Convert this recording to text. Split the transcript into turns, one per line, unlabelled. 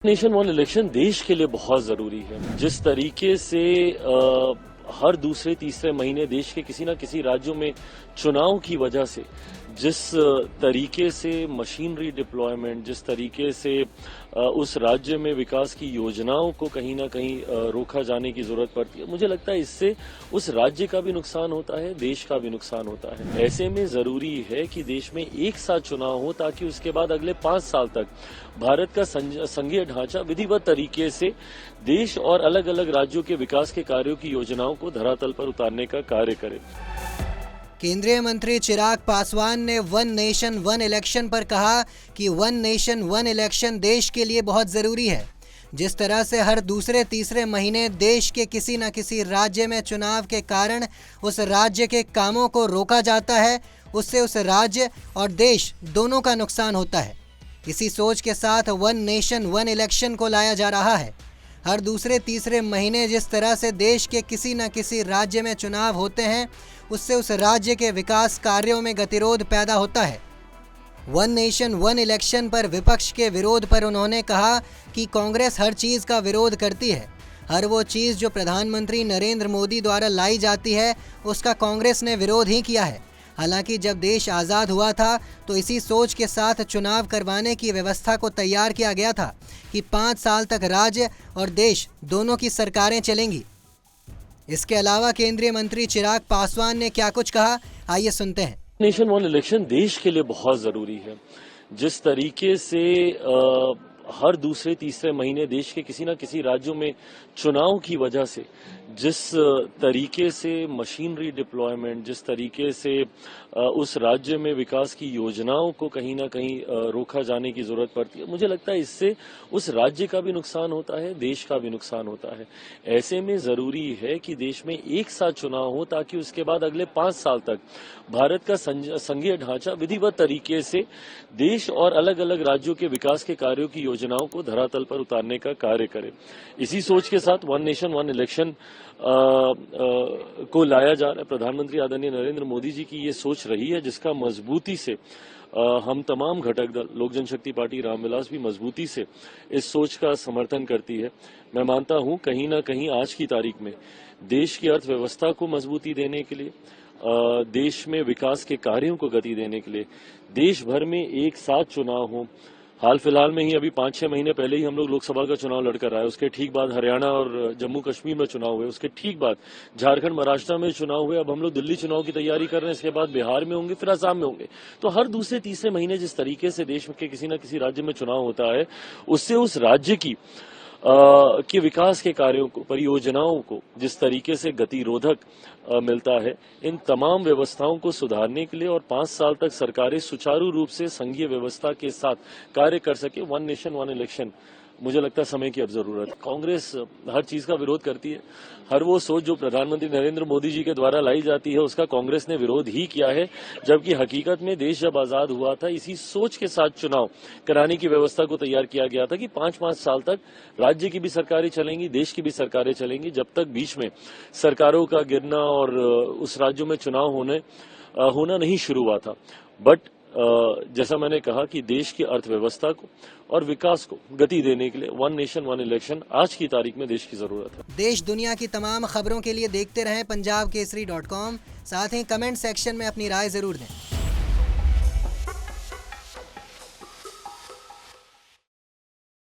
Nation one election देश के लिए बहुत जरूरी है। जिस तरीके से हर दूसरे तीसरे महीने देश के किसी न किसी राज्यों में चुनाव की वजह से जिस तरीके से मशीनरी डिप्लॉयमेंट, जिस तरीके से उस राज्य में विकास की योजनाओं को कहीं ना कहीं रोका जाने की जरूरत पड़ती है, मुझे लगता है इससे उस राज्य का भी नुकसान होता है, देश का भी नुकसान होता है। ऐसे में जरूरी है कि देश में एक साथ चुनाव हो ताकि उसके बाद अगले 5 साल तक भारत का संघीय ढांचा विधिवत तरीके से देश और अलग अलग राज्यों के विकास के कार्यों की योजनाओं को धरातल पर उतारने का कार्य करे।
केंद्रीय मंत्री चिराग पासवान ने वन नेशन वन इलेक्शन पर कहा कि वन नेशन वन इलेक्शन देश के लिए बहुत ज़रूरी है। जिस तरह से हर दूसरे तीसरे महीने देश के किसी न किसी राज्य में चुनाव के कारण उस राज्य के कामों को रोका जाता है, उससे उस राज्य और देश दोनों का नुकसान होता है। इसी सोच के साथ वन नेशन वन इलेक्शन को लाया जा रहा है। हर दूसरे तीसरे महीने जिस तरह से देश के किसी न किसी राज्य में चुनाव होते हैं, उससे उस राज्य के विकास कार्यों में गतिरोध पैदा होता है। वन नेशन वन इलेक्शन पर विपक्ष के विरोध पर उन्होंने कहा कि कांग्रेस हर चीज़ का विरोध करती है। हर वो चीज़ जो प्रधानमंत्री नरेंद्र मोदी द्वारा लाई जाती है, उसका कांग्रेस ने विरोध ही किया है। हालांकि जब देश आज़ाद हुआ था तो इसी सोच के साथ चुनाव करवाने की व्यवस्था को तैयार किया गया था कि 5 साल तक राज्य और देश दोनों की सरकारें चलेंगी। इसके अलावा केंद्रीय मंत्री चिराग पासवान ने क्या कुछ कहा, आइए सुनते हैं।
नेशन वन इलेक्शन देश के लिए बहुत जरूरी है। जिस तरीके से हर दूसरे तीसरे महीने देश के किसी न किसी राज्यों में चुनाव की वजह से जिस तरीके से मशीनरी डिप्लॉयमेंट, जिस तरीके से उस राज्य में विकास की योजनाओं को कहीं ना कहीं रोका जाने की जरूरत पड़ती है, मुझे लगता है इससे उस राज्य का भी नुकसान होता है, देश का भी नुकसान होता है। ऐसे में जरूरी है कि देश में एक साथ चुनाव हो ताकि उसके बाद अगले 5 साल तक भारत का संघीय ढांचा विधिवत तरीके से देश और अलग अलग राज्यों के विकास के कार्यों की योजनाओं को धरातल पर उतारने का कार्य करे। इसी सोच के साथ वन नेशन वन इलेक्शन को लाया जा रहा है। प्रधानमंत्री आदरणीय नरेंद्र मोदी जी की ये सोच रही है, जिसका मजबूती से हम तमाम घटक दल, लोक जनशक्ति पार्टी रामविलास भी मजबूती से इस सोच का समर्थन करती है। मैं मानता हूं कहीं ना कहीं आज की तारीख में देश की अर्थव्यवस्था को मजबूती देने के लिए, देश में विकास के कार्यों को गति देने के लिए देश भर में एक साथ चुनाव हो। हाल फिलहाल में ही अभी 5-6 महीने पहले ही हम लोग लोकसभा का चुनाव लड़कर आए, उसके ठीक बाद हरियाणा और जम्मू कश्मीर में चुनाव हुए, उसके ठीक बाद झारखंड महाराष्ट्र में चुनाव हुए। अब हम लोग दिल्ली चुनाव की तैयारी कर रहे हैं, इसके बाद बिहार में होंगे, फिर असम में होंगे। तो हर दूसरे तीसरे महीने जिस तरीके से देश के किसी न किसी राज्य में चुनाव होता है, उससे उस राज्य की के विकास के कार्यों को, परियोजनाओं को जिस तरीके से गतिरोधक मिलता है, इन तमाम व्यवस्थाओं को सुधारने के लिए और 5 साल तक सरकारें सुचारू रूप से संघीय व्यवस्था के साथ कार्य कर सके, वन नेशन वन इलेक्शन मुझे लगता है समय की अब जरूरत है। कांग्रेस हर चीज का विरोध करती है। हर वो सोच जो प्रधानमंत्री नरेंद्र मोदी जी के द्वारा लाई जाती है, उसका कांग्रेस ने विरोध ही किया है, जबकि हकीकत में देश जब आजाद हुआ था इसी सोच के साथ चुनाव कराने की व्यवस्था को तैयार किया गया था कि 5-5 साल तक राज्य की भी सरकारें चलेंगी, देश की भी सरकारें चलेंगी, जब तक बीच में सरकारों का गिरना और उस राज्यों में चुनाव होना नहीं शुरू हुआ था। बट जैसा मैंने कहा कि देश की अर्थव्यवस्था को और विकास को गति देने के लिए वन नेशन वन इलेक्शन आज की तारीख में देश की जरूरत है।
देश दुनिया की तमाम खबरों के लिए देखते रहें punjabkesari.com। साथ ही कमेंट सेक्शन में अपनी राय जरूर दें।